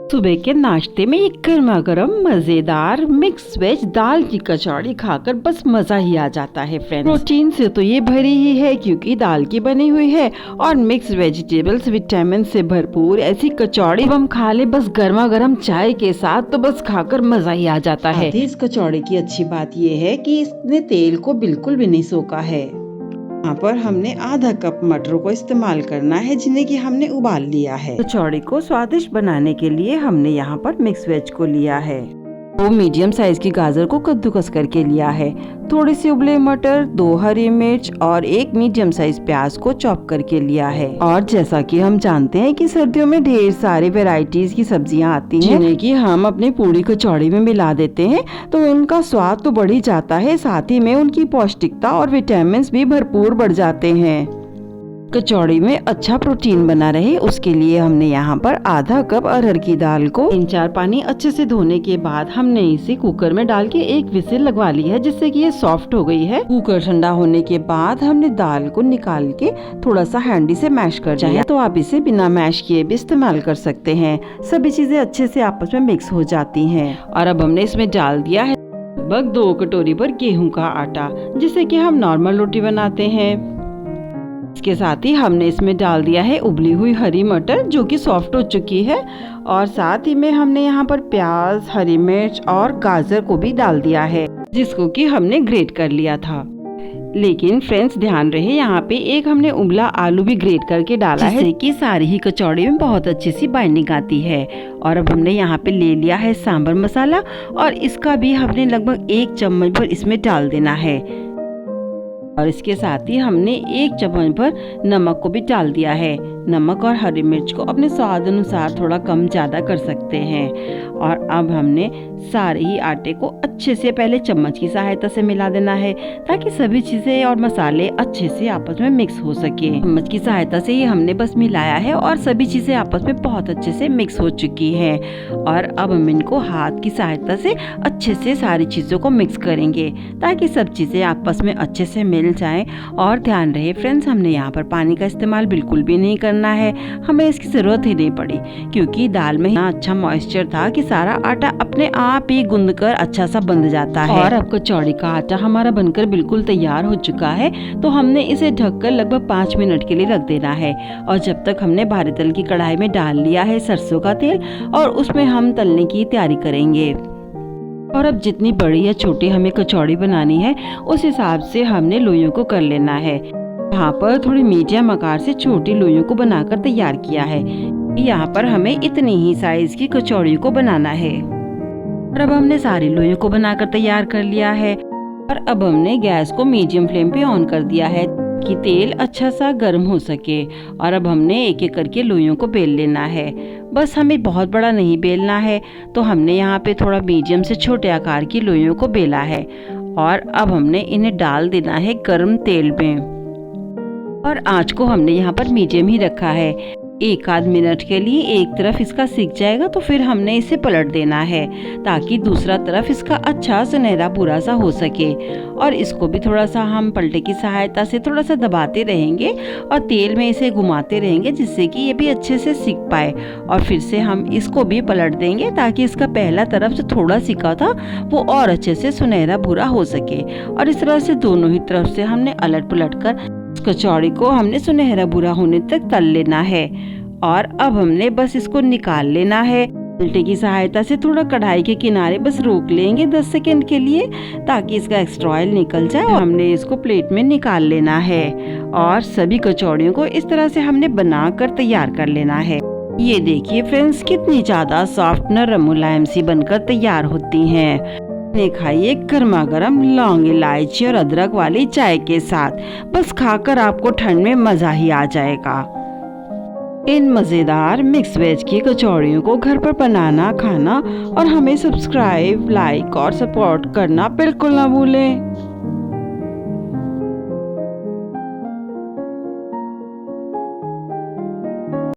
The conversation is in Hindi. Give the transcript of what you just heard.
सुबह के नाश्ते में एक गर्मा गर्म मजेदार मिक्स वेज दाल की कचौड़ी खाकर बस मजा ही आ जाता है फ्रेंड्स। प्रोटीन से तो ये भरी ही है क्योंकि दाल की बनी हुई है और मिक्स वेजिटेबल्स विटामिन से भरपूर ऐसी कचौड़ी हम खा ले बस गर्मा गर्म चाय के साथ तो बस खाकर मजा ही आ जाता है। इस कचौड़ी की अच्छी बात ये है कि इसने तेल को बिल्कुल भी नहीं सोखा है। यहाँ पर हमने आधा कप मटरों को इस्तेमाल करना है जिन्हें कि हमने उबाल लिया है। कचौड़ी को स्वादिष्ट बनाने के लिए हमने यहाँ पर मिक्स वेज को लिया है। 2 मीडियम साइज की गाजर को कद्दूकस करके लिया है। थोड़ी सी उबले मटर, 2 हरी मिर्च और 1 मीडियम साइज प्याज को चॉप करके लिया है। और जैसा कि हम जानते हैं कि सर्दियों में ढेर सारी वैरायटीज की सब्जियां आती हैं जिन्हें कि हम अपनी पूरी कचौड़ी में मिला देते हैं तो उनका स्वाद तो बढ़ ही जाता है, साथ ही में उनकी पौष्टिकता और विटामिन भी भरपूर बढ़ जाते हैं। कचौड़ी में अच्छा प्रोटीन बना रहे उसके लिए हमने यहाँ पर आधा कप अरहर की दाल को 3-4 पानी अच्छे से धोने के बाद हमने इसे कुकर में डाल के 1 विसिल लगवा ली है जिससे कि ये सॉफ्ट हो गई है। कुकर ठंडा होने के बाद हमने दाल को निकाल के थोड़ा सा हैंडी से मैश कर दिया, तो आप इसे बिना मैश किए भी इस्तेमाल कर सकते हैं। सभी चीजें अच्छे से आपस में मिक्स हो जाती है। और अब हमने इसमें डाल दिया है लगभग 2 कटोरी भर गेहूं का आटा जिससे कि हम नॉर्मल रोटी बनाते हैं। इसके साथ ही हमने इसमें डाल दिया है उबली हुई हरी मटर जो कि सॉफ्ट हो चुकी है और साथ ही में हमने यहाँ पर प्याज, हरी मिर्च और गाजर को भी डाल दिया है जिसको कि हमने ग्रेट कर लिया था। लेकिन फ्रेंड्स ध्यान रहे यहाँ पे एक हमने उबला आलू भी ग्रेट करके डाला है जिससे कि सारी ही कचौड़ी में बहुत अच्छी सी बाइंडिंग आती है। और अब हमने यहाँ पे ले लिया है सांभर मसाला और इसका भी हमने लगभग 1 चम्मच भर इसमें डाल देना है। और इसके साथ ही हमने 1 चम्मच भर नमक को भी डाल दिया है। नमक और हरी मिर्च को अपने स्वाद अनुसार थोड़ा कम ज़्यादा कर सकते हैं। और अब हमने सारे ही आटे को अच्छे से पहले चम्मच की सहायता से मिला देना है ताकि सभी चीज़ें और मसाले अच्छे से आपस में मिक्स हो सके। चम्मच की सहायता से ही हमने बस मिलाया है और सभी चीज़ें आपस में बहुत अच्छे से मिक्स हो चुकी हैं। और अब हम इनको हाथ की सहायता से अच्छे से सारी चीज़ों को मिक्स करेंगे ताकि सब चीज़ें आपस में अच्छे से मिल जाएं। और ध्यान रहे फ्रेंड्स हमने यहाँ पर पानी का इस्तेमाल बिल्कुल भी नहीं करना है, हमें इसकी ज़रूरत ही नहीं पड़ी क्योंकि दाल में इतना अच्छा मॉइस्चर था कि सारा आटा अपने आप ही गूंद कर अच्छा सा बंध जाता है। और अब कचौड़ी का आटा हमारा बनकर बिल्कुल तैयार हो चुका है तो हमने इसे ढककर लगभग 5 मिनट के लिए रख देना है। और जब तक हमने भारी तल की कढ़ाई में डाल लिया है सरसों का तेल और उसमें हम तलने की तैयारी करेंगे। और अब जितनी बड़ी या छोटी हमें कचौड़ी बनानी है उस हिसाब से हमने लोइयों को कर लेना है। यहाँ पर थोड़ी मीडियम आकार से छोटी लोइयों को बनाकर तैयार किया है। यहाँ पर हमें इतनी ही साइज की कचौड़ी को बनाना है। और अब हमने सारी लोइयों को बनाकर तैयार कर लिया है। और अब हमने गैस को मीडियम फ्लेम पे ऑन कर दिया है कि तेल अच्छा सा गर्म हो सके। और अब हमने एक एक करके लोइयों को बेल लेना है। बस हमें बहुत बड़ा नहीं बेलना है तो हमने यहाँ पे थोड़ा मीडियम से छोटे आकार की लोइयों को बेला है। और अब हमने इन्हें डाल देना है गर्म तेल में। और आंच को हमने यहाँ पर मीडियम ही रखा है। 1-आध मिनट के लिए एक तरफ इसका सिक जाएगा तो फिर हमने इसे पलट देना है ताकि दूसरा तरफ इसका अच्छा सुनहरा भूरा सा हो सके। और इसको भी थोड़ा सा हम पलटे की सहायता से थोड़ा सा दबाते रहेंगे और तेल में इसे घुमाते रहेंगे जिससे कि ये भी अच्छे से सिक पाए। और फिर से हम इसको भी पलट देंगे ताकि इसका पहला तरफ जो थोड़ा सिका था वो और अच्छे से सुनहरा भूरा हो सके। और इस तरह से दोनों ही तरफ से हमने अलट पलट कर कचौड़ी को हमने सुनहरा भूरा होने तक तल लेना है। और अब हमने बस इसको निकाल लेना है। पलटे की सहायता से थोड़ा कढ़ाई के किनारे बस रोक लेंगे 10 सेकंड के लिए ताकि इसका एक्स्ट्रा ऑयल निकल जाए। हमने इसको प्लेट में निकाल लेना है। और सभी कचौड़ियों को इस तरह से हमने बनाकर तैयार कर लेना है। ये देखिए फ्रेंड्स कितनी ज्यादा सॉफ्ट नरम मुलायम सी बनकर तैयार होती हैं। खाइए गर्मा गर्म लौंग, इलायची और अदरक वाली चाय के साथ। बस खाकर आपको ठंड में मजा ही आ जाएगा। इन मजेदार मिक्स वेज की कचौड़ियों को घर पर बनाना, खाना और हमें सब्सक्राइब, लाइक और सपोर्ट करना बिल्कुल ना भूलें।